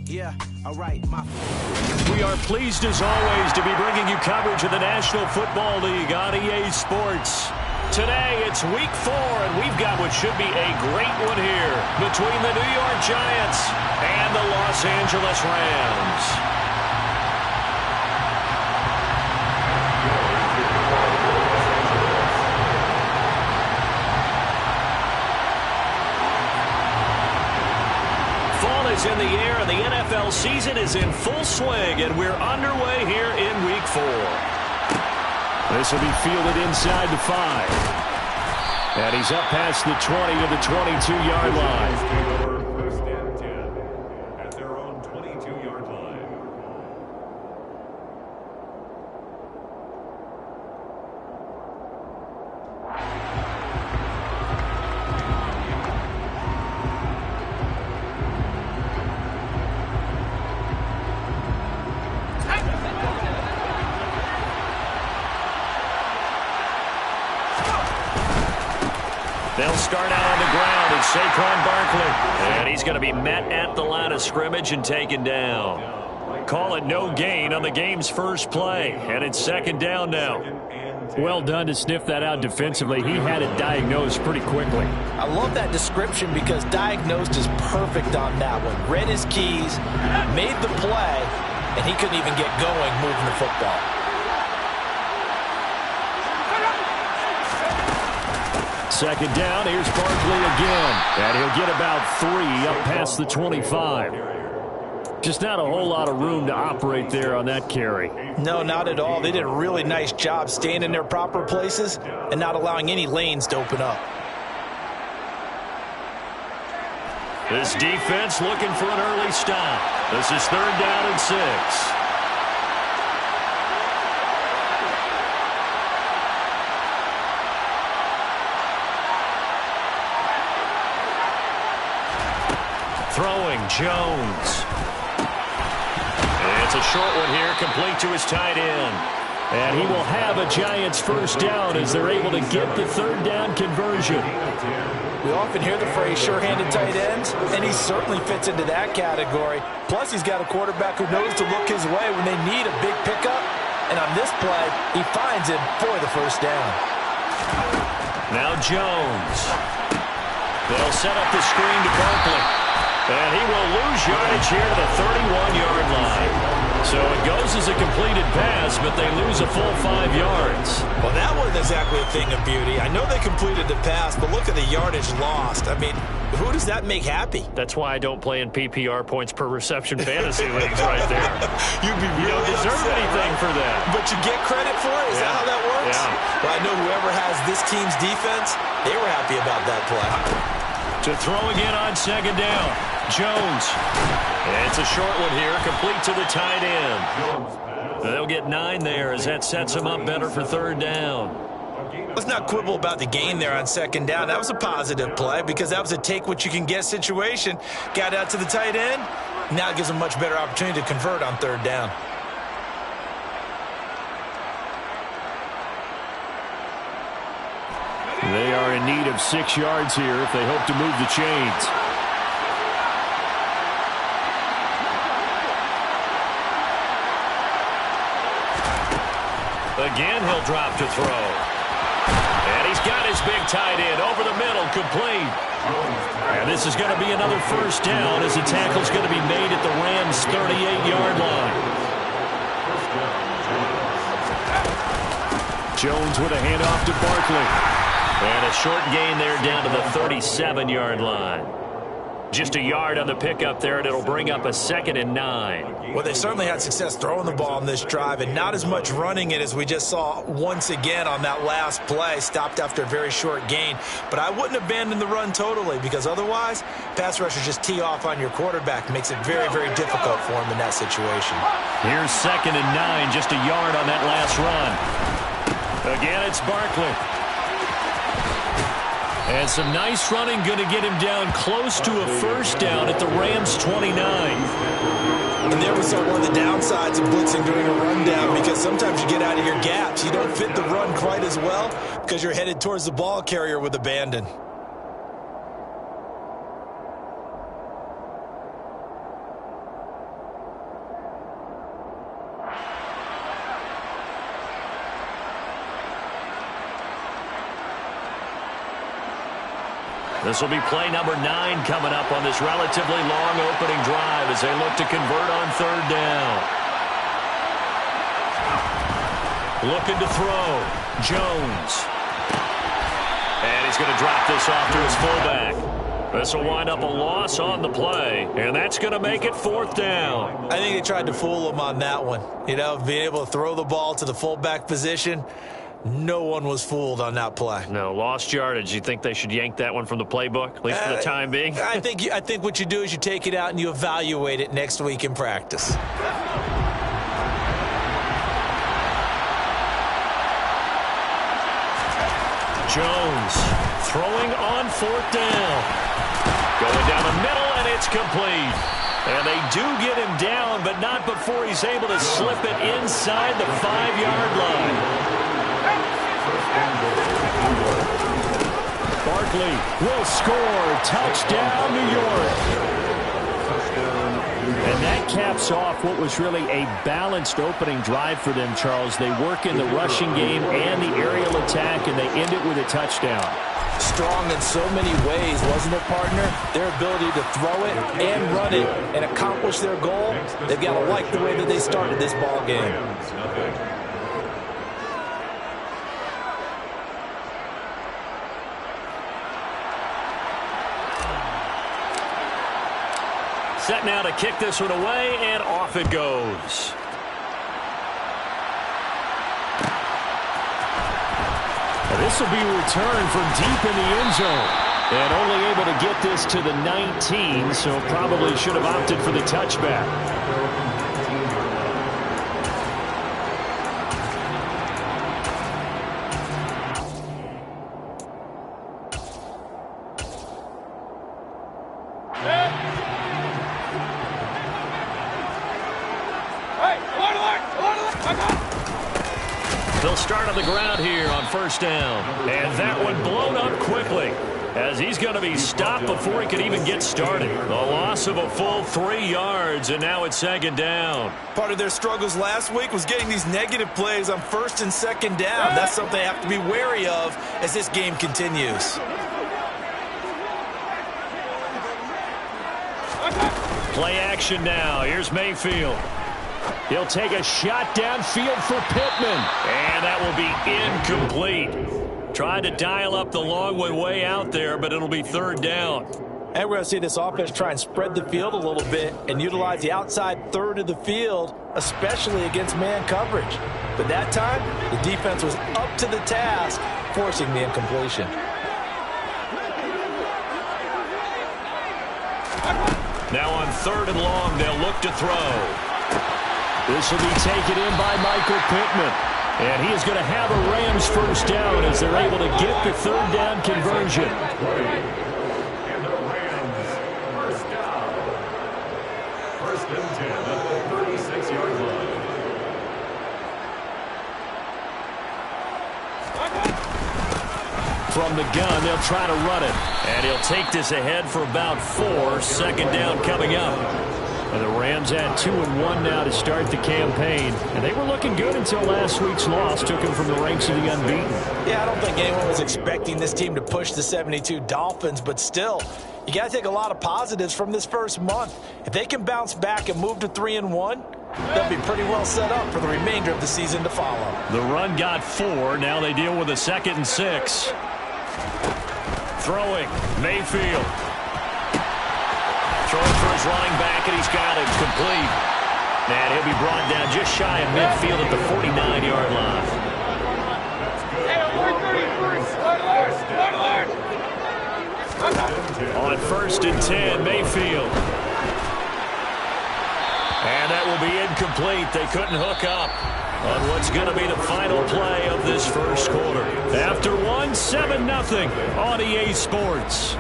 Yeah, all right. We are pleased as always to be bringing you coverage of the National Football League on EA Sports. Today it's week 4 and we've got what should be a great one here between the New York Giants and the Los Angeles Rams. In the air, and the NFL season is in full swing, and we're underway here in week 4. This will be fielded inside the 5. And he's up past the 20 to the 22-yard line. First and 10 at their own 22-yard line. They'll start out on the ground. It's Saquon Barkley. And he's going to be met at the line of scrimmage and taken down. Call it no gain on the game's first play. And it's second down now. Well done to sniff that out defensively. He had it diagnosed pretty quickly. I love that description because diagnosed is perfect on that one. Read his keys, made the play, and he couldn't even get going moving the football. Second down, here's Barkley again. And he'll get about 3 up past the 25. Just not a whole lot of room to operate there on that carry. No, not at all. They did a really nice job staying in their proper places and not allowing any lanes to open up. This defense looking for an early stop. This is third down and 6. Throwing, Jones. It's a short one here, complete to his tight end. And he will have a Giants first down as they're able to get the third down conversion. We often hear the phrase sure-handed tight ends, and he certainly fits into that category. Plus, he's got a quarterback who knows to look his way when they need a big pickup. And on this play, he finds him for the first down. Now Jones. They'll set up the screen to Barkley. And he will lose yardage here to the 31-yard line. So it goes as a completed pass, but they lose a full 5 yards. Well, that wasn't exactly a thing of beauty. I know they completed the pass, but look at the yardage lost. I mean, who does that make happy? That's why I don't play in PPR points per reception fantasy leagues right there. You don't deserve anything for that. But you get credit for it? Is that how that works? Yeah. Well, I know whoever has this team's defense, they were happy about that play. To throw again on second down. Jones. It's a short one here, complete to the tight end. They'll get 9 there as that sets them up better for third down. Let's not quibble about the gain there on second down. That was a positive play because that was a take-what-you-can-get situation. Got out to the tight end. Now it gives them a much better opportunity to convert on third down. They are in need of 6 yards here if they hope to move the chains. Again, he'll drop to throw. And he's got his big tight end over the middle, complete. And this is going to be another first down as the tackle's going to be made at the Rams' 38-yard line. Jones with a handoff to Barkley. And a short gain there down to the 37-yard line. Just a yard on the pickup there, and it'll bring up a 2nd and 9. Well, they certainly had success throwing the ball on this drive and not as much running it as we just saw once again on that last play. Stopped after a very short gain. But I wouldn't abandon the run totally because otherwise, pass rushers just tee off on your quarterback. Makes it very, very difficult for him in that situation. Here's 2nd and 9, just a yard on that last run. Again, it's Barkley. And some nice running going to get him down close to a first down at the Rams' 29. And there we saw one of the downsides of blitzing during a rundown because sometimes you get out of your gaps. You don't fit the run quite as well because you're headed towards the ball carrier with abandon. This will be play number 9 coming up on this relatively long opening drive as they look to convert on third down. Looking to throw. Jones. And he's going to drop this off to his fullback. This will wind up a loss on the play, and that's going to make it fourth down. I think they tried to fool him on that one. You know, being able to throw the ball to the fullback position. No one was fooled on that play. No, lost yardage. You think they should yank that one from the playbook, at least for the time being? I think what you do is you take it out and you evaluate it next week in practice. Jones throwing on fourth down. Going down the middle, and it's complete. And they do get him down, but not before he's able to slip it inside the 5-yard line. Barkley will score. Touchdown, New York. And that caps off what was really a balanced opening drive for them, Charles. They work in the rushing game and the aerial attack, and they end it with a touchdown. Strong in so many ways, wasn't it, partner? Their ability to throw it and run it and accomplish their goal, they've got to like the way that they started this ball game. Set now to kick this one away, and off it goes. This will be returned from deep in the end zone. And only able to get this to the 19, so probably should have opted for the touchback. They'll start on the ground here on first down. And that one blown up quickly as he's going to be stopped before he can even get started. A loss of a full 3 yards, and now it's second down. Part of their struggles last week was getting these negative plays on first and second down. That's something they have to be wary of as this game continues. Play action now. Here's Mayfield. He'll take a shot downfield for Pittman. And that will be incomplete. Tried to dial up the long one way out there, but it'll be third down. And we're going to see this offense try and spread the field a little bit and utilize the outside third of the field, especially against man coverage. But that time, the defense was up to the task, forcing the incompletion. Now on third and long, they'll look to throw. This will be taken in by Michael Pittman. And he is going to have a Rams first down as they're able to get the third down conversion. And the Rams first down. First and 10 at the 36-yard line. From the gun, they'll try to run it. And he'll take this ahead for about 4. Second down coming up. And the Rams had 2-1 now to start the campaign. And they were looking good until last week's loss took them from the ranks of the unbeaten. Yeah, I don't think anyone was expecting this team to push the 72 Dolphins, but still, you got to take a lot of positives from this first month. If they can bounce back and move to 3-1, they'll be pretty well set up for the remainder of the season to follow. The run got 4. Now they deal with a 2nd and 6. Throwing, Mayfield. Throwing for his running back, and he's got it complete. And he'll be brought down just shy of midfield at the 49-yard line. On first and 10, Mayfield. And that will be incomplete. They couldn't hook up on what's going to be the final play of this first quarter. After 7-0 on EA Sports.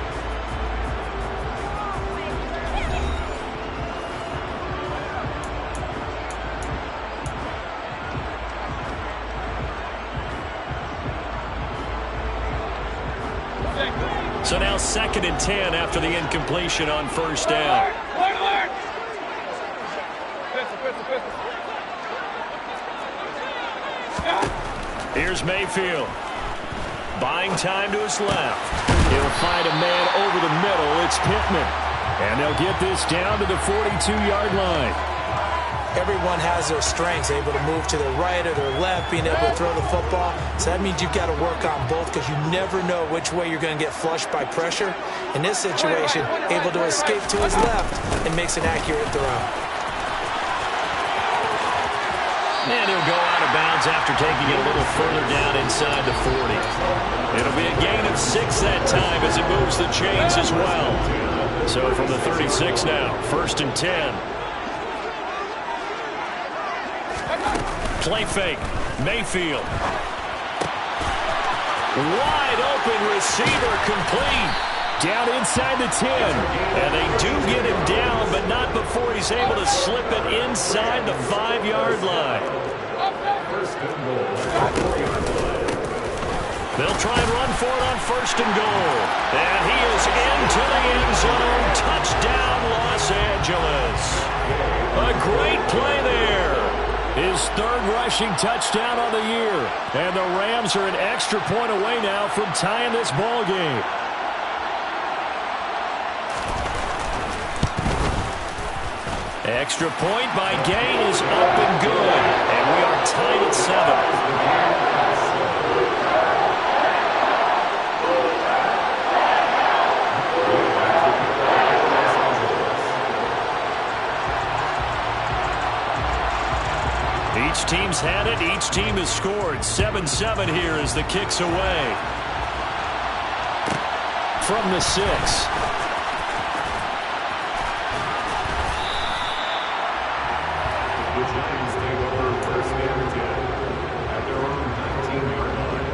So now 2nd and 10 after the incompletion on first down. Here's Mayfield. Buying time to his left. He'll find a man over the middle. It's Pittman. And they'll get this down to the 42-yard line. Everyone has their strengths, able to move to their right or their left, being able to throw the football. So that means you've got to work on both because you never know which way you're going to get flushed by pressure. In this situation, able to escape to his left and makes an accurate throw. And he'll go out of bounds after taking it a little further down inside the 40. It'll be a gain of 6 that time as it moves the chains as well. So from the 36 now, 1st and 10. Play fake. Mayfield. Wide open receiver complete. Down inside the 10. And they do get him down, but not before he's able to slip it inside the 5-yard line. They'll try and run for it on 1st and goal. And he is into the end zone. Touchdown, Los Angeles. A great play there. His 3rd rushing touchdown on the year. And the Rams are an extra point away now from tying this ball game. Extra point by Gain is up and good. And we are tied at 7. Each team's had it. Each team has scored. 7-7 here as the kick's away. From the 6. The Giants take over 1st and 10 at their own 19-yard line.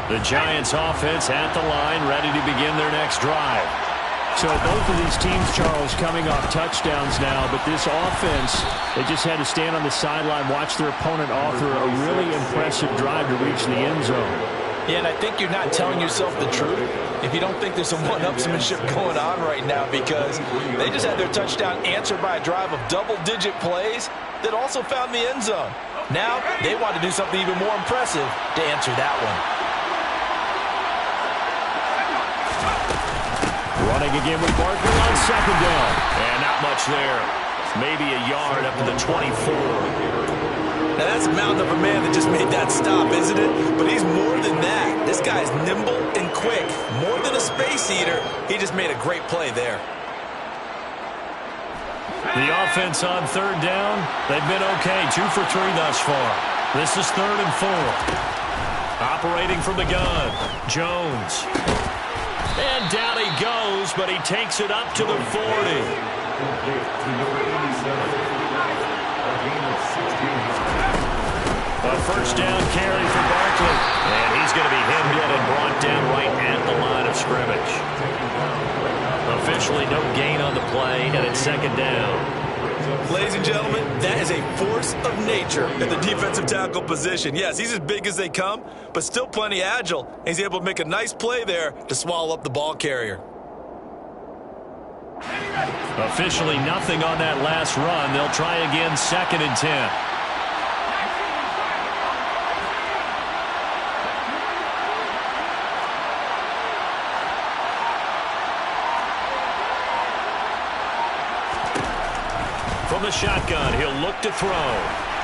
The Giants offense at the line, ready to begin their next drive. So both of these teams, Charles, coming off touchdowns now, but this offense, they just had to stand on the sideline, watch their opponent offer a really impressive drive to reach the end zone. Yeah, and I think you're not telling yourself the truth if you don't think there's some one-upsmanship going on right now, because they just had their touchdown answered by a drive of double-digit plays that also found the end zone. Now they want to do something even more impressive to answer that one. Running again with Barkley on 2nd down. And not much there. Maybe a yard up to the 24. Now that's a mountain of a man that just made that stop, isn't it? But he's more than that. This guy's nimble and quick. More than a space eater, he just made a great play there. The offense on 3rd down, they've been okay. 2 for 3 thus far. This is 3rd and 4. Operating from the gun, Jones. And down he goes, but he takes it up to the 40. To number 87. A gain of 16. A 1st down carry for Barkley. And he's going to be hemmed in and brought down right at the line of scrimmage. Officially no gain on the play, and it's 2nd down. Ladies and gentlemen, that is a force of nature at the defensive tackle position. Yes, he's as big as they come, but still plenty agile. He's able to make a nice play there to swallow up the ball carrier. Officially nothing on that last run. They'll try again, 2nd and 10. From the shotgun, he'll look to throw.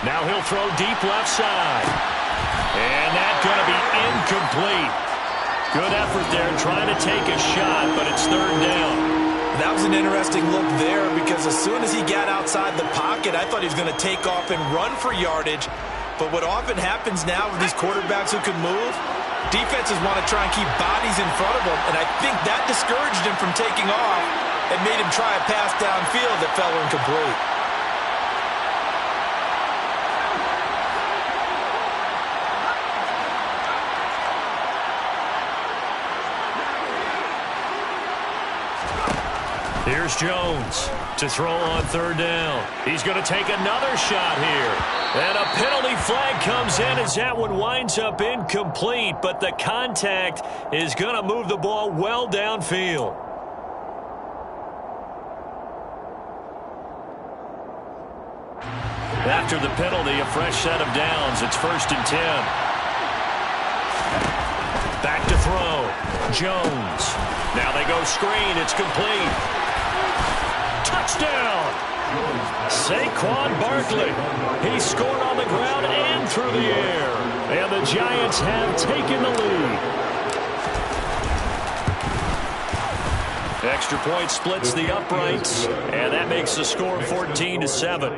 Now he'll throw deep left side. And that's going to be incomplete. Good effort there trying to take a shot, but it's 3rd down. That was an interesting look there because as soon as he got outside the pocket, I thought he was going to take off and run for yardage. But what often happens now with these quarterbacks who can move, defenses want to try and keep bodies in front of them, and I think that discouraged him from taking off and made him try a pass downfield that fell incomplete. Here's Jones. To throw on third down. He's going to take another shot here. And a penalty flag comes in as that one winds up incomplete, but the contact is going to move the ball well downfield. After the penalty, a fresh set of downs. It's 1st and 10. Back to throw. Jones. Now they go screen. It's complete. Touchdown! Saquon Barkley. He scored on the ground and through the air. And the Giants have taken the lead. Extra point splits the uprights, and that makes the score 14-7.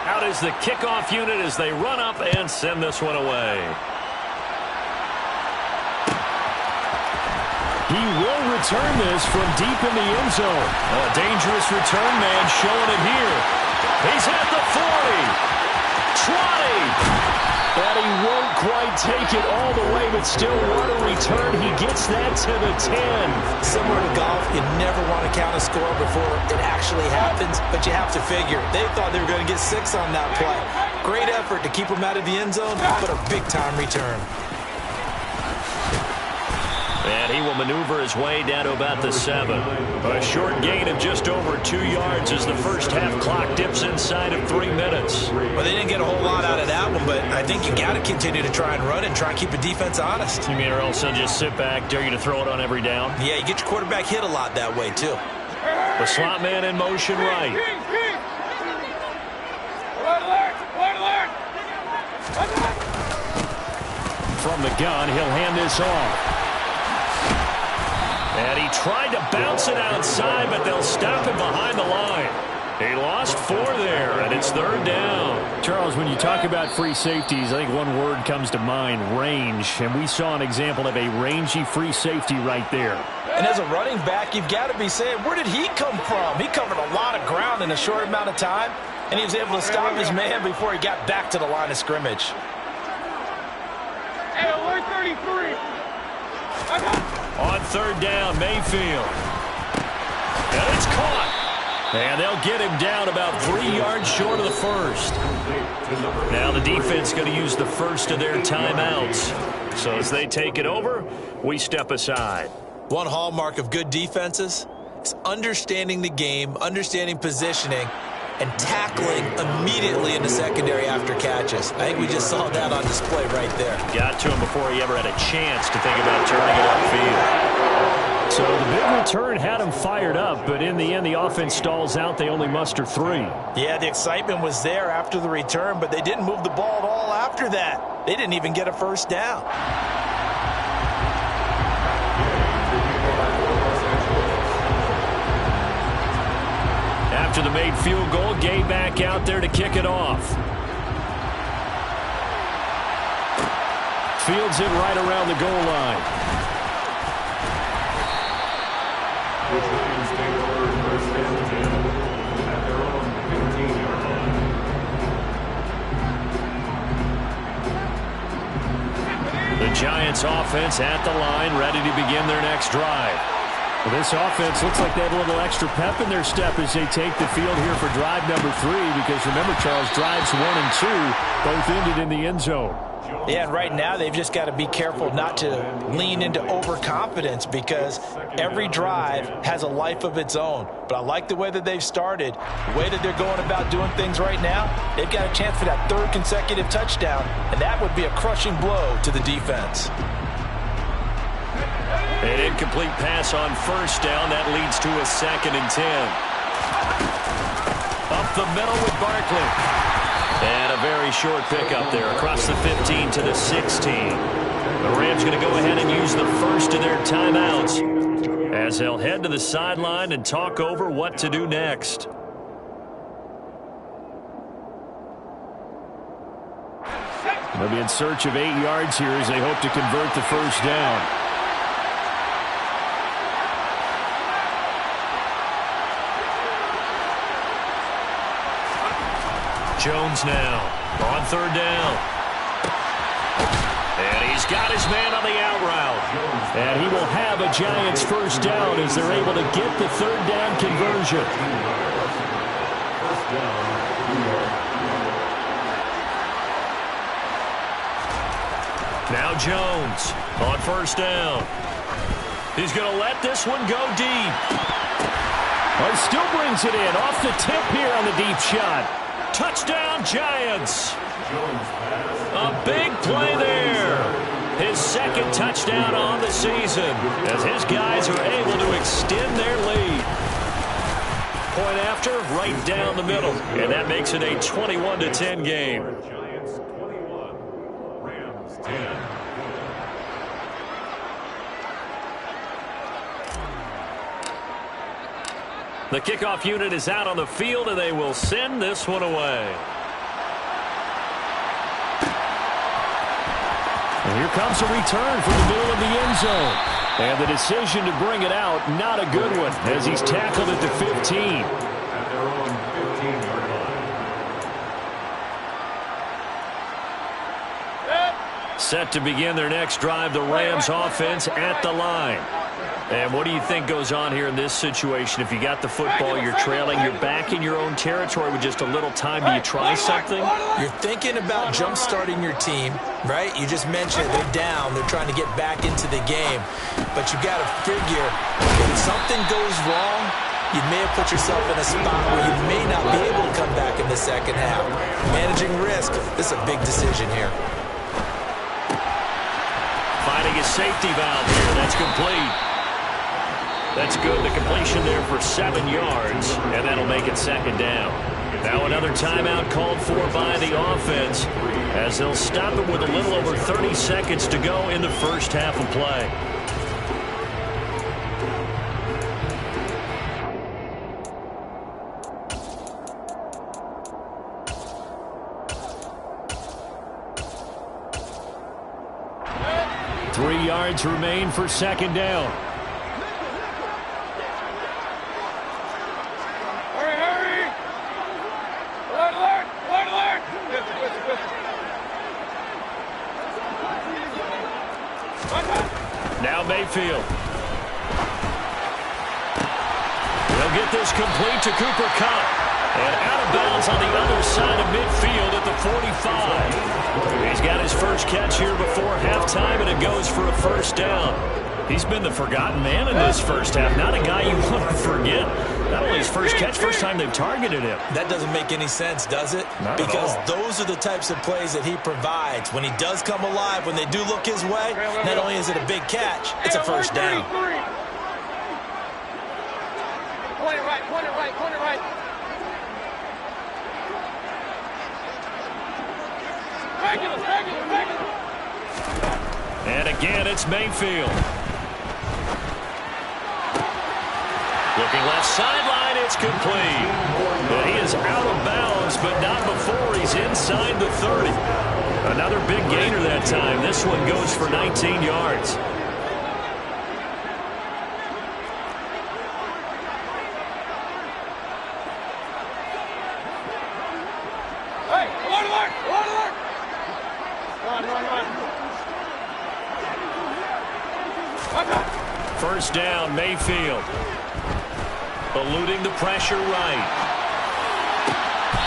Out is the kickoff unit as they run up and send this one away. He will return this from deep in the end zone. A dangerous return man showing it here. He's at the 40. 20. And he won't quite take it all the way, but still what a return. He gets that to the 10. Similar to golf, you never want to count a score before it actually happens, but you have to figure. They thought they were going to get 6 on that play. Great effort to keep them out of the end zone, but a big-time return. And he will maneuver his way down to about the 7. A short gain of just over 2 yards as the first half clock dips inside of 3 minutes. Well, they didn't get a whole lot out of that one, but I think you got to continue to try and run and try and keep the defense honest. You mean or else they'll just sit back, dare you to throw it on every down? Yeah, you get your quarterback hit a lot that way, too. The slot man in motion right. From the gun, he'll hand this off. And he tried to bounce it outside, but they'll stop him behind the line. He lost 4 there, and it's 3rd down. Charles, when you talk about free safeties, I think one word comes to mind, range. And we saw an example of a rangy free safety right there. And as a running back, you've got to be saying, where did he come from? He covered a lot of ground in a short amount of time, and he was able to stop his man before he got back to the line of scrimmage. Hey, alert 33. On 3rd down, Mayfield. And it's caught. And they'll get him down about 3 yards short of the first. Now the defense going to use the first of their timeouts. So as they take it over, we step aside. One hallmark of good defenses is understanding the game, understanding positioning, and tackling immediately in the secondary after catches. I think we just saw that on display right there. Got to him before he ever had a chance to think about turning it upfield. So the big return had him fired up, but in the end, the offense stalls out. They only muster 3. Yeah, the excitement was there after the return, but they didn't move the ball at all after that. They didn't even get a first down. After the made field goal, Gay back out there to kick it off. Fields it right around the goal line. The Giants take over 1st and 10 at their own 15-yard line. The Giants offense at the line, ready to begin their next drive. Well, this offense looks like they have a little extra pep in their step as they take the field here for drive number 3, because remember, Charles, drives 1 and 2 both ended in the end zone. Yeah, and right now they've just got to be careful not to lean into overconfidence, because every drive has a life of its own. But I like the way that they've started, the way that they're going about doing things right now. They've got a chance for that 3rd consecutive touchdown, and that would be a crushing blow to the defense. An incomplete pass on 1st down. That leads to a 2nd and 10. Up the middle with Barkley. And a very short pickup there across the 15 to the 16. The Rams going to go ahead and use the first of their timeouts as they'll head to the sideline and talk over what to do next. They'll be in search of 8 yards here as they hope to convert the first down. Jones now on 3rd down. And he's got his man on the out route. And he will have a Giants first down as they're able to get the third down conversion. Now Jones on first down. He's going to let this one go deep. He still brings it in off the tip here on the deep shot. Touchdown, Giants. A big play there. His second touchdown on the season as his guys are able to extend their lead. Point after, right down the middle. And that makes it a 21-10 game. Giants 21, Rams 10. The kickoff unit is out on the field, and they will send this one away. And here comes a return from the middle of the end zone. And the decision to bring it out, not a good one, as he's tackled at the 15. At their own 15-yard line. Set to begin their next drive, the Rams offense at the line. And what do you think goes on here in this situation? If you got the football, you're trailing, you're back in your own territory with just a little time. Do you try something? You're thinking about jump-starting your team, right? You just mentioned it. They're down. They're trying to get back into the game. But you got to figure, if something goes wrong, you may have put yourself in a spot where you may not be able to come back in the second half. Managing risk, this is a big decision here. Finding a safety valve here. That's complete. That's good. The completion there for 7 yards, and that'll make it second down. Now another timeout called for by the offense as they'll stop it with a little over 30 seconds to go in the first half of play. Three yards remain for second down. Now Mayfield. They'll get this complete to Cooper Kupp. And out of bounds on the other side of midfield at the 45. He's got his first catch here before halftime, and it goes for a first down. He's been the forgotten man in this first half. Not a guy you want to forget. Not only his first catch, first time they've targeted him. That doesn't make any sense, does it? Not because at all. Those are the types of plays that he provides. When he does come alive, when they do look his way, not only is it a big catch, it's a first down. Point it right, point it right, point it right. And again, it's Mayfield. Looking left sideline, it's complete. And he is out of bounds, but not before he's inside the 30. Another big gainer that time. This one goes for 19 yards. First down, Mayfield. Eluding the pressure right.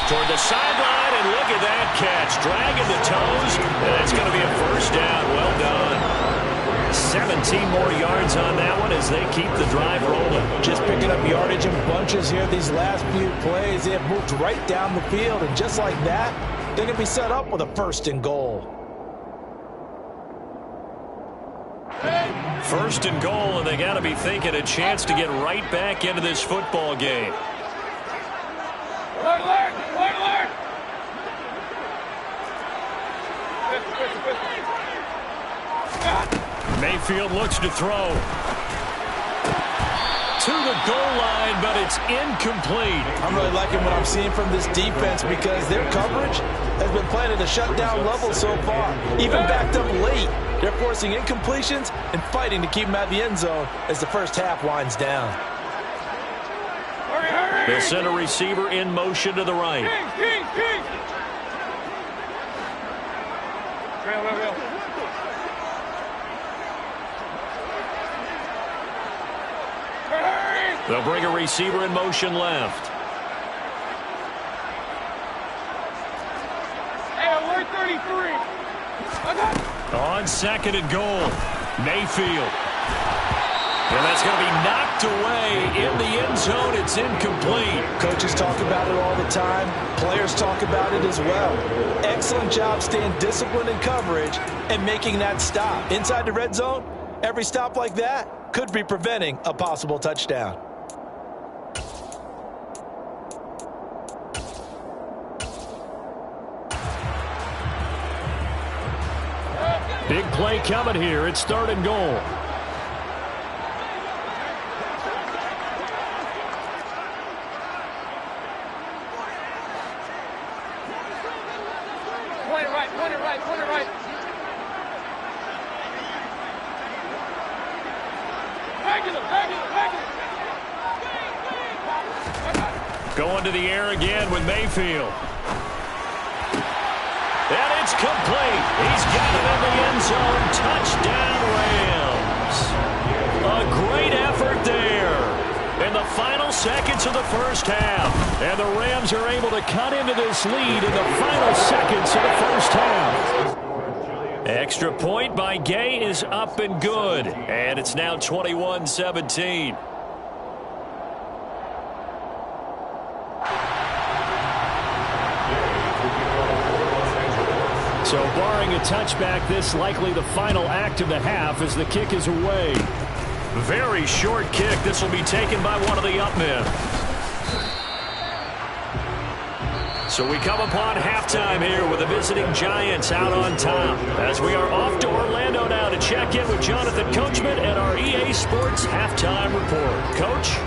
Toward the sideline, and look at that catch. Dragging the toes, and it's going to be a first down. Well done. 17 more yards on that one as they keep the drive rolling. Just picking up yardage in bunches here these last few plays. They have moved right down the field, and just like that, they're going to be set up with a first and goal. First and goal, and they got to be thinking a chance to get right back into this football game. Mayfield looks to throw. To the goal line, but it's incomplete. I'm really liking what I'm seeing from this defense because their coverage has been playing at a shutdown level so far. Even backed up late, they're forcing incompletions and fighting to keep them out of the end zone as the first half winds down. They'll send a receiver in motion to the right. They'll bring a receiver in motion left. Hey, alert 33. On second and goal, Mayfield. And that's going to be knocked away in the end zone. It's incomplete. Coaches talk about it all the time. Players talk about it as well. Excellent job staying disciplined in coverage and making that stop. Inside the red zone, every stop like that could be preventing a possible touchdown. Big play coming here. It's third and goal. Point it right, point it right, point it right. Regular. Going to the air again with Mayfield. And it's complete. He's got it in the end zone. Touchdown, Rams. A great effort there in the final seconds of the first half. And the Rams are able to cut into this lead in the final seconds of the first half. Extra point by Gay is up and good. And it's now 21-17. So barring a touchback, this likely the final act of the half as the kick is away. Very short kick. This will be taken by one of the up men. So we come upon halftime here with the visiting Giants out on top. As we are off to Orlando now to check in with Jonathan Coachman and our EA Sports Halftime Report. Coach?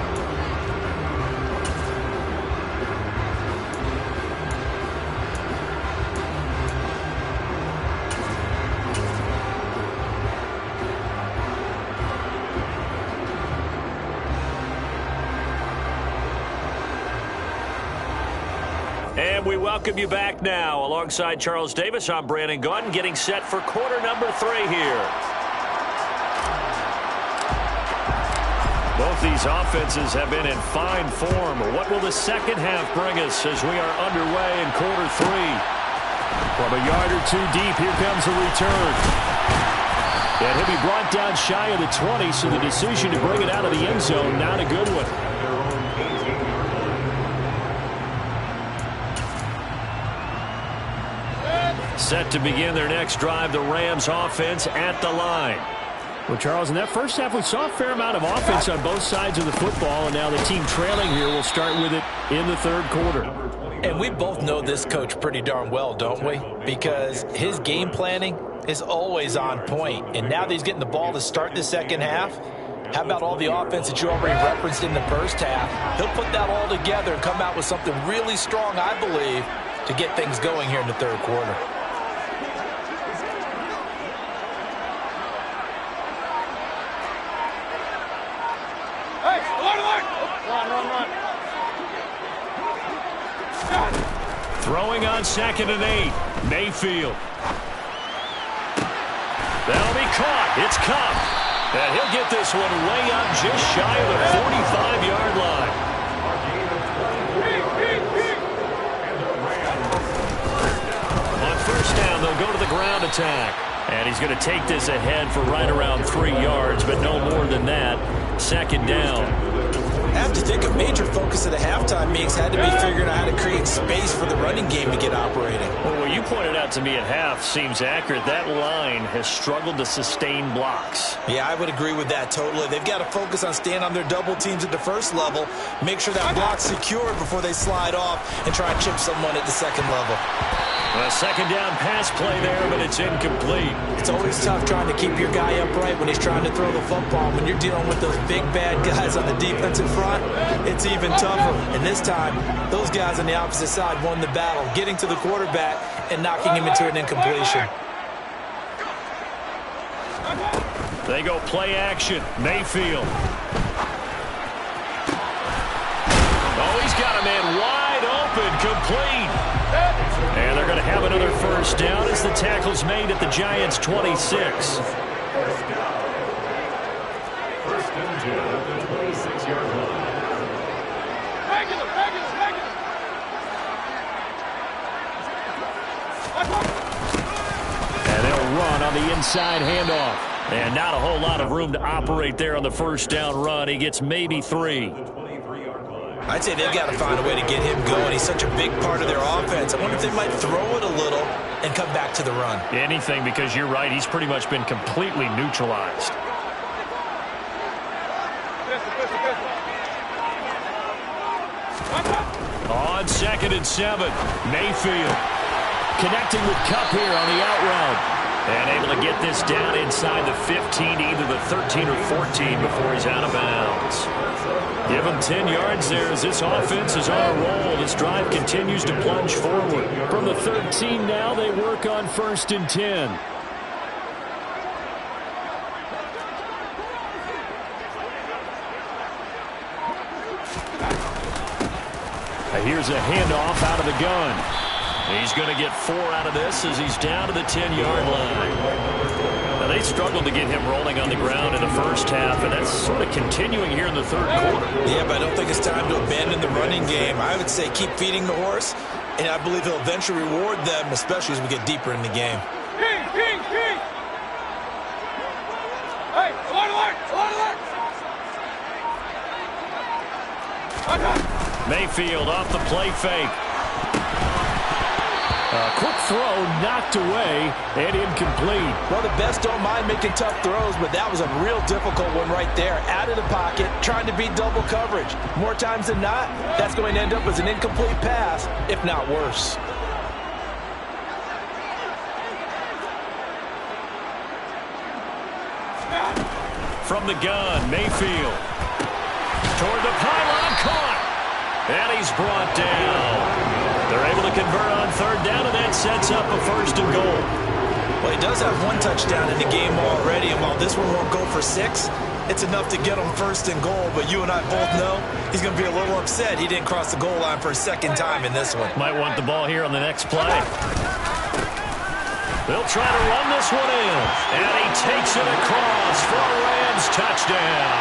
And we welcome you back now. Alongside Charles Davis, I'm Brandon Gaudin, getting set for quarter number 3 here. Both these offenses have been in fine form. What will the second half bring us as we are underway in quarter 3? From a yard or two deep, here comes a return. And he'll be brought down shy of the 20, so the decision to bring it out of the end zone, not a good one. Set to begin their next drive, the Rams offense at the line. Well, Charles, in that first half, we saw a fair amount of offense on both sides of the football, and now the team trailing here will start with it in the third quarter. And we both know this coach pretty darn well, don't we? Because his game planning is always on point. And now that he's getting the ball to start the second half, how about all the offense that you already referenced in the first half? He'll put that all together and come out with something really strong, I believe, to get things going here in the third quarter. Throwing on 2nd and 8. Mayfield. That'll be caught. It's Kupp. And he'll get this one way up just shy of the 45-yard line. On first down, they'll go to the ground attack. And he's going to take this ahead for right around 3 yards, but no more than that. 2nd down. I have to think a major focus of the halftime meetings had to be figuring out how to create space for the running game to get operating. Well, what you pointed out to me at half seems accurate. That line has struggled to sustain blocks. Yeah, I would agree with that totally. They've got to focus on staying on their double teams at the first level, make sure that block's secured before they slide off and try and chip someone at the second level. A 2nd down pass play there, but it's incomplete. It's always tough trying to keep your guy upright when he's trying to throw the football. When you're dealing with those big, bad guys on the defensive front, it's even tougher. And this time, those guys on the opposite side won the battle, getting to the quarterback and knocking him into an incompletion. They go play action. Mayfield. Oh, he's got a man wide open, complete. And they're going to have another first down as the tackle's made at the Giants' 26. First and 10 at the 26-yard line. onside handoff. And not a whole lot of room to operate there on the first down run. He gets maybe 3. I'd say they've got to find a way to get him going. He's such a big part of their offense. I wonder if they might throw it a little and come back to the run. Anything, because you're right. He's pretty much been completely neutralized. On 2nd and 7, Mayfield Connecting with Kupp here on the out route. and able to get this down inside the 15 to either the 13 or 14 before he's out of bounds. Give him 10 yards there as this offense is on a roll. This drive continues to plunge forward. From the 13 now, they work on 1st and 10. Here's a handoff out of the gun. He's going to get 4 out of this as he's down to the 10-yard line. Now, they struggled to get him rolling on the ground in the first half, and that's sort of continuing here in the third quarter. Yeah, but I don't think it's time to abandon the running game. I would say keep feeding the horse, and I believe he'll eventually reward them, especially as we get deeper in the game. King! Hey, alert! Mayfield off the play fake. A quick throw knocked away and incomplete. Well, the best don't mind making tough throws, but that was a real difficult one right there. Out of the pocket, trying to beat double coverage. More times than not, that's going to end up as an incomplete pass, if not worse. From the gun, Mayfield. Toward the pylon, caught. And he's brought down. They're able to convert on 3rd down, and that sets up a 1st and goal. Well, he does have 1 touchdown in the game already, and while this one won't go for 6, it's enough to get him 1st and goal. But you and I both know he's going to be a little upset he didn't cross the goal line for a 2nd time in this one. Might want the ball here on the next play. They'll try to run this one in. And he takes it across for a Rams touchdown.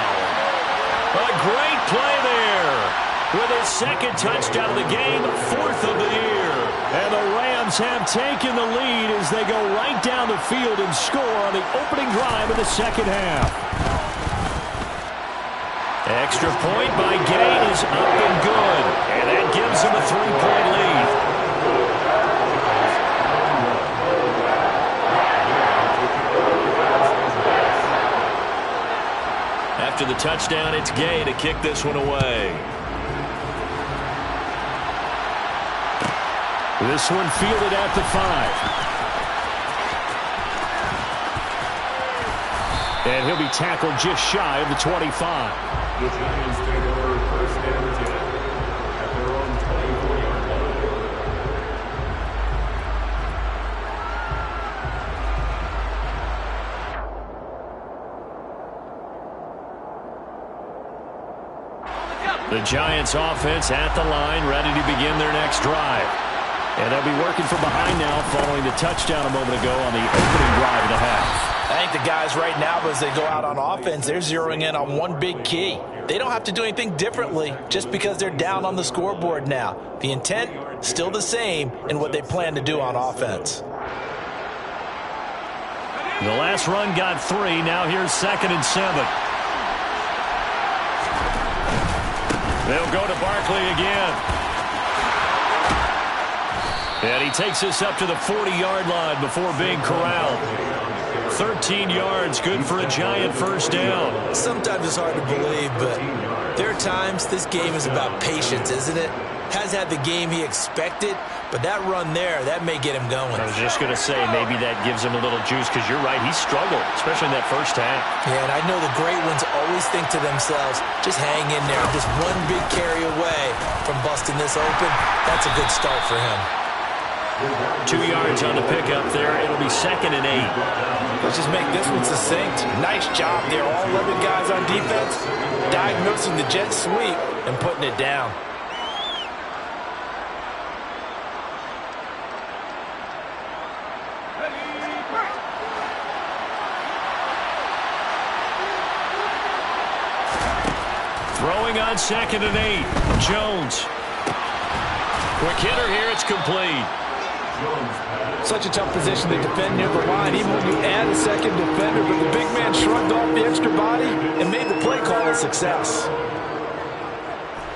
A great play there. With his 2nd touchdown of the game, 4th of the year. And the Rams have taken the lead as they go right down the field and score on the opening drive of the 2nd half. Extra point by Gay is up and good. And that gives him a 3-point lead. After the touchdown, it's Gay to kick this one away. This one fielded at the 5. And he'll be tackled just shy of the 25. The Giants take over 1st and 10 at their own 24-yard line. The Giants offense at the line, ready to begin their next drive. And they'll be working from behind now following the touchdown a moment ago on the opening drive of the half. I think the guys right now, as they go out on offense, they're zeroing in on one big key. They don't have to do anything differently just because they're down on the scoreboard now. The intent, still the same in what they plan to do on offense. The last run got 3. Now here's 2nd and 7. They'll go to Barkley again. And he takes us up to the 40-yard line before being corralled. 13 yards, good for a Giant 1st down. Sometimes it's hard to believe, but there are times this game is about patience, isn't it? Has had the game he expected, but that run there, that may get him going. I was just going to say, maybe that gives him a little juice, because you're right, he struggled, especially in that first half. Yeah, and I know the great ones always think to themselves, just hang in there. Just one big carry away from busting this open. That's a good start for him. 2 yards on the pickup there. It'll be 2nd and 8. Let's just make this one succinct. Nice job there. All 11 guys on defense diagnosing the jet sweep and putting it down. Throwing on 2nd and 8. Jones. Quick hitter here. It's complete. Such a tough position to defend near the line, even when you add a second defender, but the big man shrugged off the extra body and made the play call a success.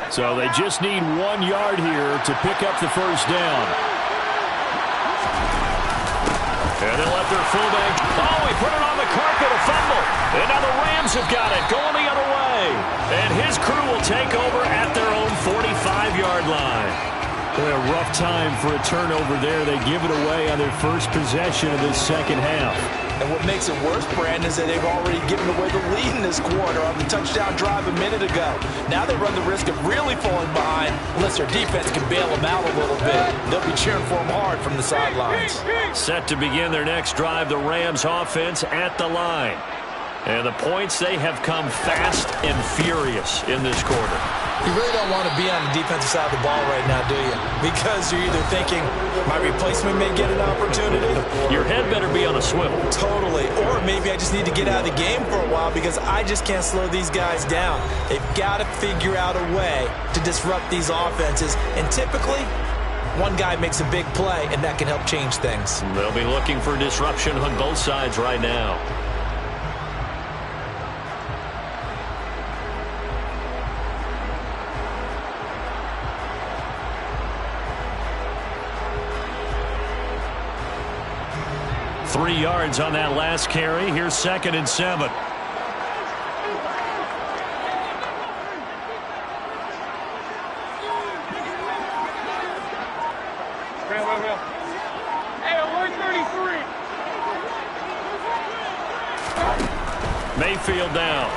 So they just need 1 yard here to pick up the first down. And they'll let their fullback. Oh, he put it on the carpet, a fumble. And now the Rams have got it, going the other way. And his crew will take over at their own 45-yard line. A rough time for a turnover there. They give it away on their first possession of this second half. And what makes it worse, Brandon, is that they've already given away the lead in this quarter on the touchdown drive a minute ago. Now they run the risk of really falling behind unless their defense can bail them out a little bit. They'll be cheering for them hard from the sidelines. Set to begin their next drive, the Rams offense at the line. And the points, they have come fast and furious in this quarter. You really don't want to be on the defensive side of the ball right now, do you? Because you're either thinking, my replacement may get an opportunity. Your head better be on a swivel. Totally. Or maybe I just need to get out of the game for a while because I just can't slow these guys down. They've got to figure out a way to disrupt these offenses. And typically, one guy makes a big play, and that can help change things. They'll be looking for disruption on both sides right now. Three yards on that last carry. Here's 2nd and 7. Hey, alert 33. Mayfield down.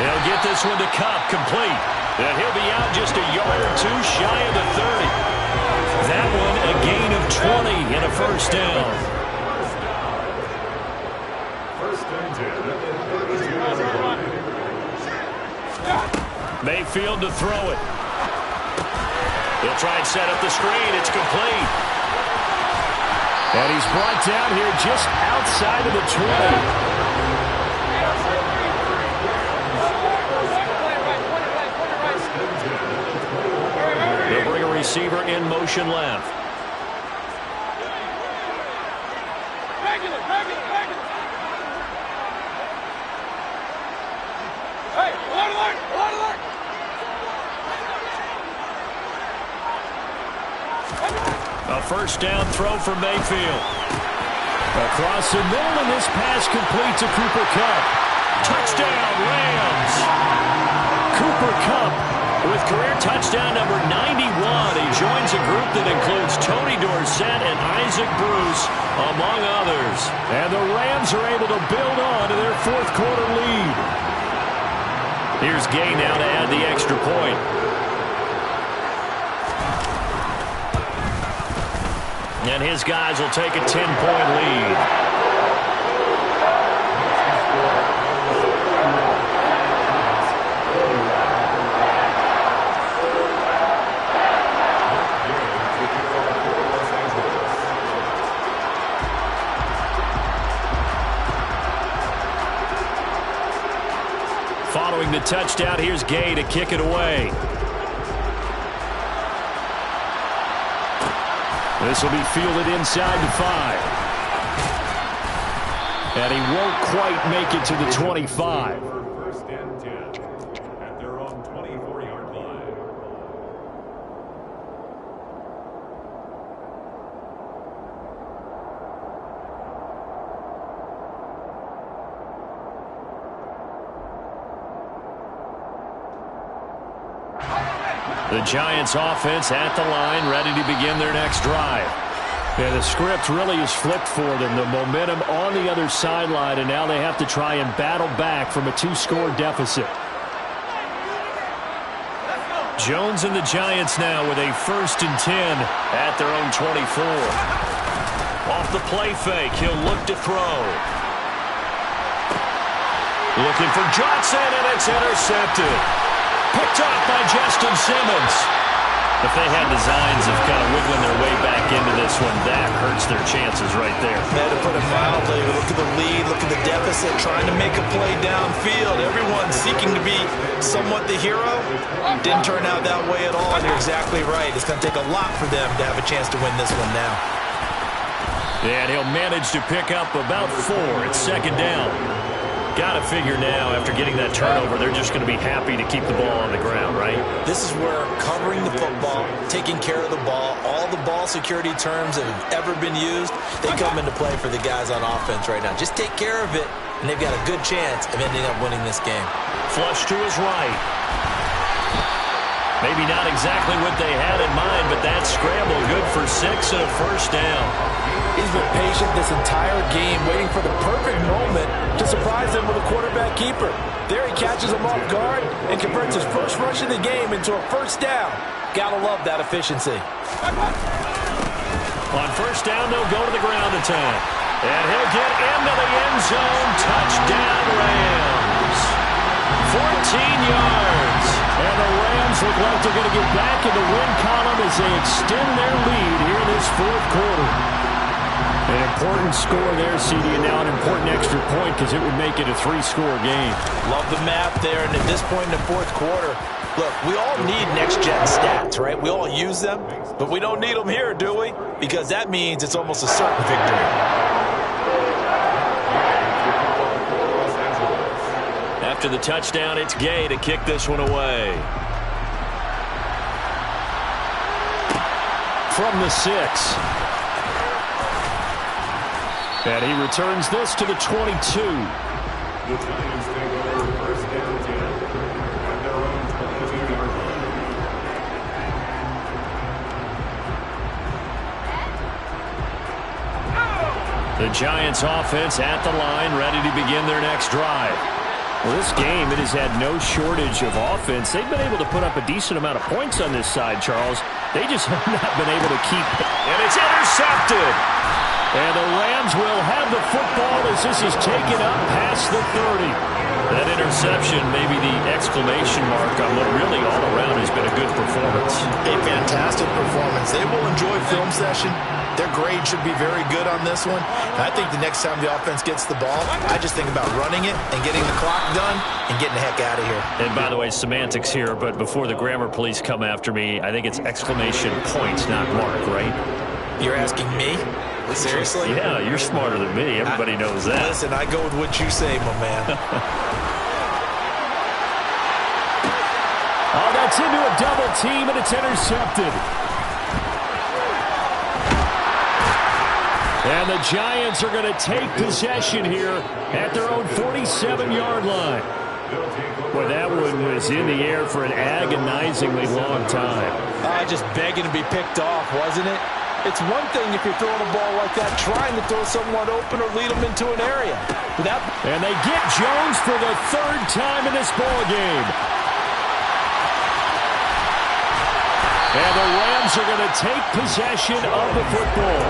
He'll get this one to Kupp, complete. And he'll be out just a yard or two shy of the 30. That one a gain of 20 and a first down. First and 10. Mayfield to throw it. He'll try and set up the screen. It's complete. And he's brought down here just outside of the 20. They'll bring a receiver in motion left. Regular. Hey, alert. A first down throw for Mayfield. Across the middle, and this pass complete to Cooper Kupp. Touchdown, Rams! Cooper Kupp with career touchdown number 91. He joins a group that includes Tony Dorsett and Isaac Bruce, among others. And the Rams are able to build on to their fourth quarter lead. Here's Gay now to add the extra point. And his guys will take a 10-point lead. Following the touchdown, here's Gay to kick it away. This will be fielded inside the 5. And he won't quite make it to the 25. First and 10 at their own 24-yard line. The Giants offense at the line, ready to begin their next drive. Yeah, the script really is flipped for them. The momentum on the other sideline, and now they have to try and battle back from a 2-score deficit. Jones and the Giants now with a 1st and 10 at their own 24. Off the play fake, he'll look to throw. Looking for Johnson, and it's intercepted. Picked off by Justin Simmons. If they had designs of kind of wiggling their way back into this one, that hurts their chances right there. Man, to put it mildly, look at the lead, look at the deficit, trying to make a play downfield. Everyone seeking to be somewhat the hero. Didn't turn out that way at all, and you're exactly right. It's going to take a lot for them to have a chance to win this one now. And he'll manage to pick up about 4. It's second down. Got to figure now, after getting that turnover, they're just going to be happy to keep the ball on the ground, right? This is where covering the football, taking care of the ball, all the ball security terms that have ever been used, they come into play for the guys on offense right now. Just take care of it, and they've got a good chance of ending up winning this game. Flush to his right. Maybe not exactly what they had in mind, but that scramble good for 6 and a first down. He's been patient this entire game, waiting for the perfect moment to surprise them with a quarterback keeper. There he catches him off guard and converts his first rush of the game into a first down. Gotta love that efficiency. On first down, they'll go to the ground attack. And he'll get into the end zone. Touchdown, Rams. 14 yards. And the Rams look like they're going to get back in the win column as they extend their lead here in this fourth quarter. An important score there, CD, and now an important extra point because it would make it a 3-score game. Love the math there, and at this point in the fourth quarter, look, we all need next-gen stats, right? We all use them, but we don't need them here, do we? Because that means it's almost a certain victory. After the touchdown, it's Gay to kick this one away. From the 6. And he returns this to the 22. The Giants take over first down 10 at their own 22-yard line. The Giants offense at the line, ready to begin their next drive. Well, this game, it has had no shortage of offense. They've been able to put up a decent amount of points on this side, Charles. They just have not been able to keep. And it's intercepted. And the Rams will have the football as this is taken up past the 30. That interception may be the exclamation mark on what really all around has been a good performance. A fantastic performance. They will enjoy film session. Their grade should be very good on this one. And I think the next time the offense gets the ball, I just think about running it and getting the clock done and getting the heck out of here. And by the way, semantics here, but before the grammar police come after me, I think it's exclamation point, not mark, right? You're asking me? Seriously? Yeah, you're smarter than me. Everybody knows that. Listen, I go with what you say, my man. Oh, that's into a double team, and it's intercepted. And the Giants are going to take possession here at their own 47-yard line. Boy, that one was in the air for an agonizingly long time. Just begging to be picked off, wasn't it? It's one thing if you're throwing a ball like that, trying to throw someone open or lead them into an area. And they get Jones for the 3rd time in this ball game. And the Rams are going to take possession of the football.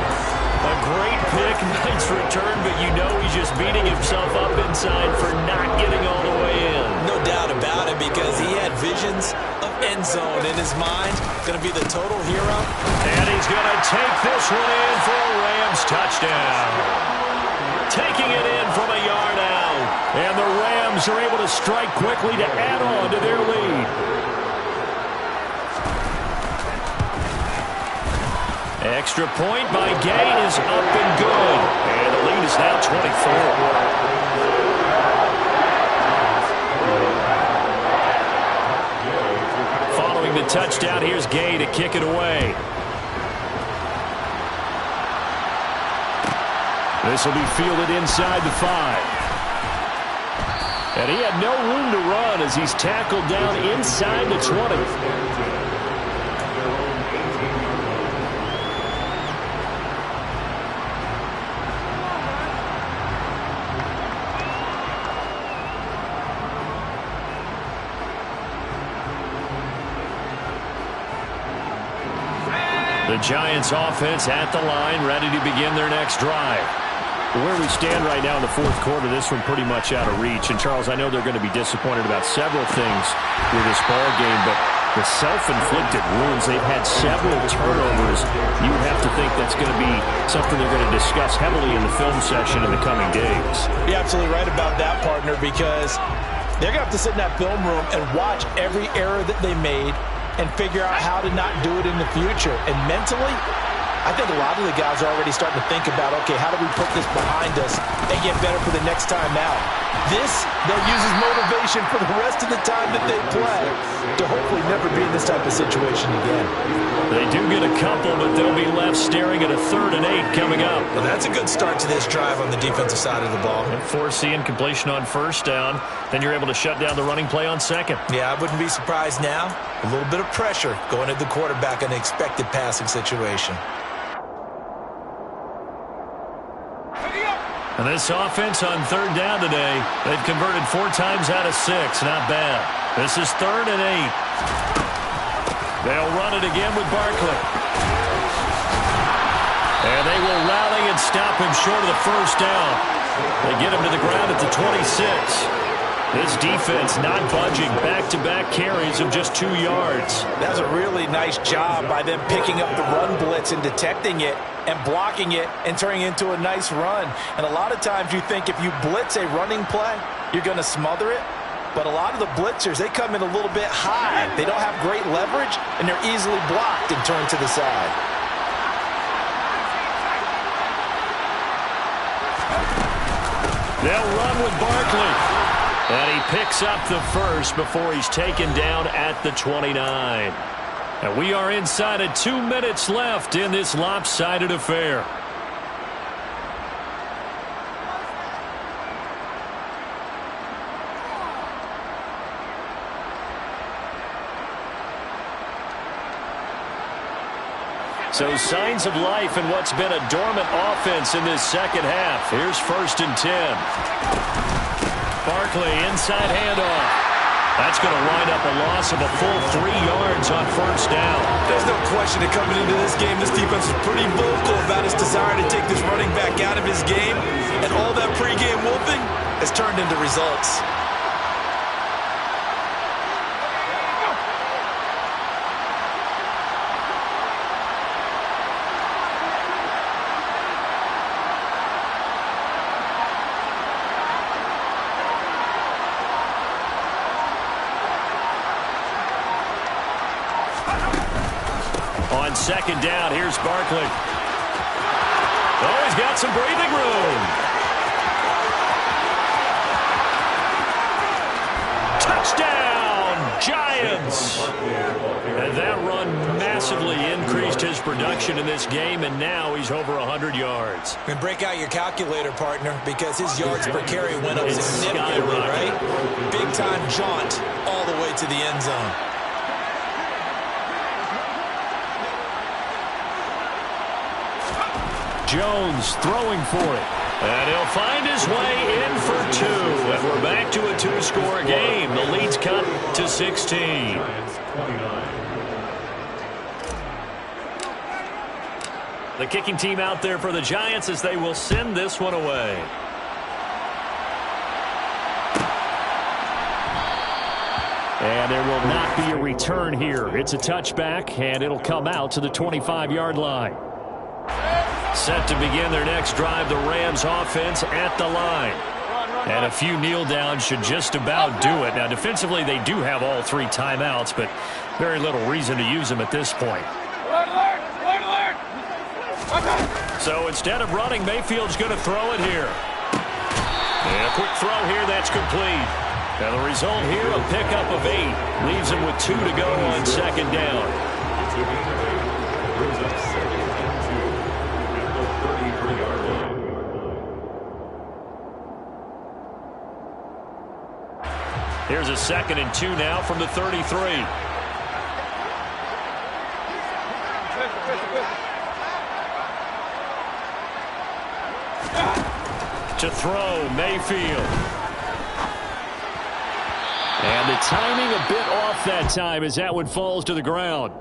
A great pick, nice return, but you know he's just beating himself up inside for not getting all the way in. No doubt about it, because he had visions of end zone in his mind. Going to be the total hero. And he's going to take this one in for a Rams touchdown. Taking it in from a yard out. And the Rams are able to strike quickly to add on to their lead. Extra point by Gay is up and good. And the lead is now 24. Following the touchdown, here's Gay to kick it away. This will be fielded inside the 5. And he had no room to run as he's tackled down inside the 20. The Giants offense at the line, ready to begin their next drive. Where we stand right now in the fourth quarter, this one pretty much out of reach. And, Charles, I know they're going to be disappointed about several things with this ball game, but The self-inflicted wounds, they've had several turnovers. You have to think that's going to be something they're going to discuss heavily in the film session in the coming days. You're absolutely right about that, partner, because they're going to have to sit in that film room and watch every error that they made and figure out how to not do it in the future. And mentally, I think a lot of the guys are already starting to think about, okay, how do we put this behind us and get better for the next time out? This, they'll use as motivation for the rest of the time that they play to hopefully never be in this type of situation again. They do get a couple, but they'll be left staring at a 3rd and 8 coming up. Well, that's a good start to this drive on the defensive side of the ball. And force the incompletion on 1st down. Then you're able to shut down the running play on 2nd. Yeah, I wouldn't be surprised now. A little bit of pressure going at the quarterback in an expected passing situation. And this offense on 3rd down today, they've converted 4 times out of 6. Not bad. This is 3rd and 8. They'll run it again with Barkley. And they will rally and stop him short of the 1st down. They get him to the ground at the 26. This defense not budging. Back-to-back carries of just 2 yards. That's a really nice job by them picking up the run blitz and detecting it and blocking it and turning it into a nice run. And a lot of times you think if you blitz a running play, you're going to smother it. But a lot of the blitzers, they come in a little bit high. They don't have great leverage, and they're easily blocked and turned to the side. They'll run with Barkley. And he picks up the 1st before he's taken down at the 29. And we are inside of 2 minutes left in this lopsided affair. So signs of life in what's been a dormant offense in this 2nd half. Here's 1st and 10. Barkley, inside handoff. That's going to wind up a loss of a full 3 yards on 1st down. There's no question that coming into this game, this defense is pretty vocal about its desire to take this running back out of his game. And all that pregame wolfing has turned into results. On 2nd down, here's Barkley. Oh, he's got some breathing room. Touchdown, Giants. And that run massively increased his production in this game, and now he's over 100 yards. And break out your calculator, partner, because his yards per carry went up significantly, right? Big-time jaunt all the way to the end zone. Jones throwing for it. And he'll find his way in for 2. And we're back to a 2-score game. The lead's cut to 16. The kicking team out there for the Giants as they will send this one away. And there will not be a return here. It's a touchback, and it'll come out to the 25-yard line. Set to begin their next drive, the Rams offense at the line. And a few kneel downs should just about do it. Now, defensively, they do have all 3 timeouts, but very little reason to use them at this point. So instead of running, Mayfield's going to throw it here. And a quick throw here, that's complete. And the result here, a pickup of 8. Leaves him with 2 to go on 2nd down. Here's a 2nd and 2 now from the 33. To throw, Mayfield. And the timing a bit off that time as that one falls to the ground.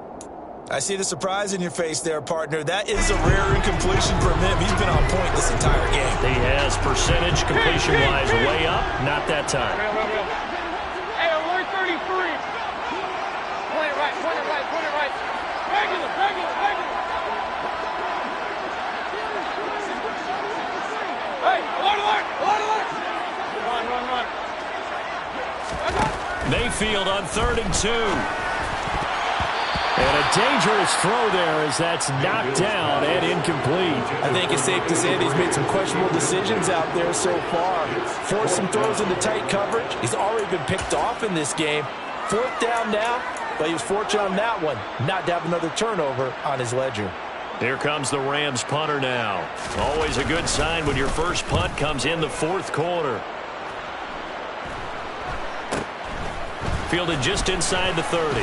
I see the surprise in your face there, partner. That is a rare incompletion from him. He's been on point this entire game. He has percentage completion-wise way up. Not that time. Hey, alert 33. Play right. Mayfield on 3rd and 2. And a dangerous throw there as that's knocked down and incomplete. I think it's safe to say that he's made some questionable decisions out there so far. Forced some throws into tight coverage. He's already been picked off in this game. 4th down now, but he was fortunate on that one not to have another turnover on his ledger. Here comes the Rams punter now. Always a good sign when your first punt comes in the 4th quarter. Fielded just inside the 30.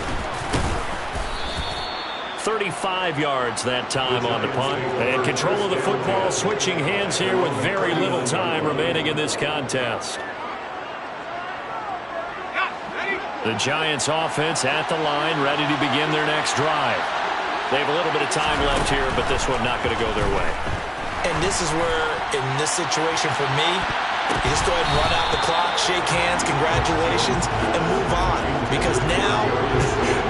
35 yards that time on the punt. And control of the football switching hands here with very little time remaining in this contest. The Giants offense at the line, ready to begin their next drive. They have a little bit of time left here, but this one not going to go their way. And this is where, in this situation for me, you just go ahead and run out the clock, shake hands, congratulations, and move on. Because now,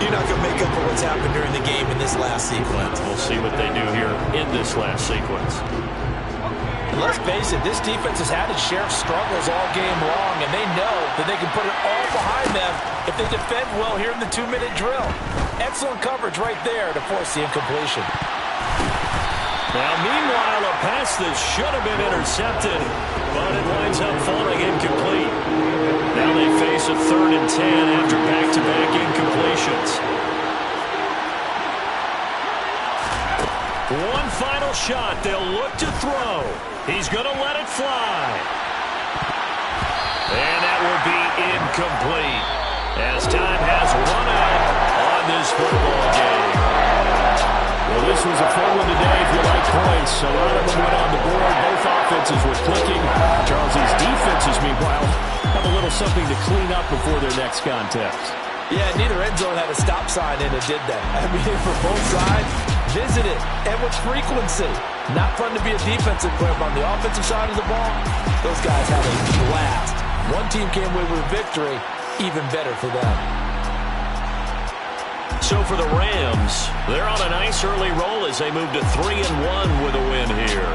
you're not going to make up for what's happened during the game in this last sequence. We'll see what they do here in this last sequence. And let's face it, this defense has had its share of struggles all game long, and they know that they can put it all behind them if they defend well here in the 2-minute drill. Excellent coverage right there to force the incompletion. Now, meanwhile, a pass that should have been intercepted, but it winds up falling incomplete. Now they face a 3rd and 10 after back-to-back incompletions. One final shot. They'll look to throw. He's going to let it fly. And that will be incomplete as time has run out on this football game. Well, this was a fun one today if you like points. A lot of them went on the board. Both offenses were clicking. Charles's defenses, meanwhile, have a little something to clean up before their next contest. Yeah, neither end zone had a stop sign in it, did they? I mean, for both sides, visit it, and with frequency. Not fun to be a defensive player, but on the offensive side of the ball, those guys had a blast. One team came away with a victory, even better for them. So for the Rams, they're on a nice early roll as they move to 3-1 with a win here.